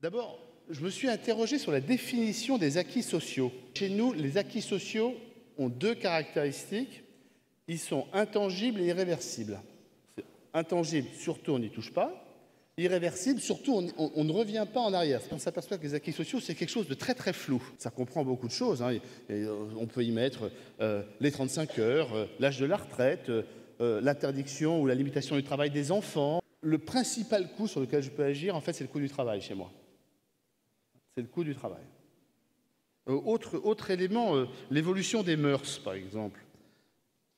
D'abord, je me suis interrogé sur la définition des acquis sociaux. Chez nous, les acquis sociaux ont deux caractéristiques. Ils sont intangibles et irréversibles. Intangible, surtout on n'y touche pas. Irréversible, surtout on ne revient pas en arrière. On s'aperçoit que les acquis sociaux, c'est quelque chose de très très flou. Ça comprend beaucoup de choses. On peut y mettre les 35 heures, l'âge de la retraite, l'interdiction ou la limitation du travail des enfants. Le principal coût sur lequel je peux agir, en fait, c'est le coût du travail chez moi. C'est le coût du travail. Autre élément, l'évolution des mœurs, par exemple.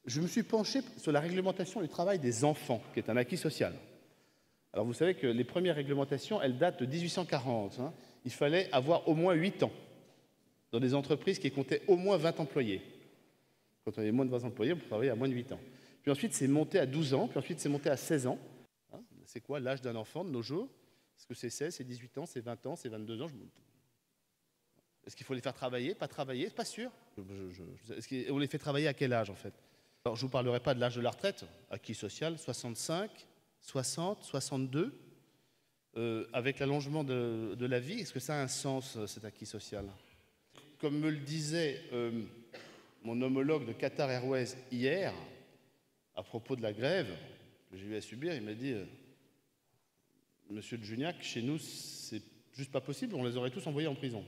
Je me suis penché sur la réglementation du travail des enfants, qui est un acquis social. Alors vous savez que les premières réglementations, elles datent de 1840. Il fallait avoir au moins 8 ans dans des entreprises qui comptaient au moins 20 employés. Quand on avait moins de 20 employés, on pouvait travailler à moins de 8 ans. Puis ensuite, c'est monté à 12 ans, puis ensuite, c'est monté à 16 ans. C'est quoi l'âge d'un enfant de nos jours? Est-ce que c'est 16, c'est 18 ans, c'est 20 ans, c'est 22 ans? Est-ce qu'il faut les faire travailler? Pas travailler? Pas sûr. Est-ce qu'on les fait travailler à quel âge, en fait? Alors, je ne vous parlerai pas de l'âge de la retraite, acquis social, 65, 60, 62. Avec l'allongement de la vie, est-ce que ça a un sens, cet acquis social? Comme me le disait mon homologue de Qatar Airways hier, à propos de la grève que j'ai eu à subir, il m'a dit Monsieur de Juniac, chez nous, c'est juste pas possible, on les aurait tous envoyés en prison.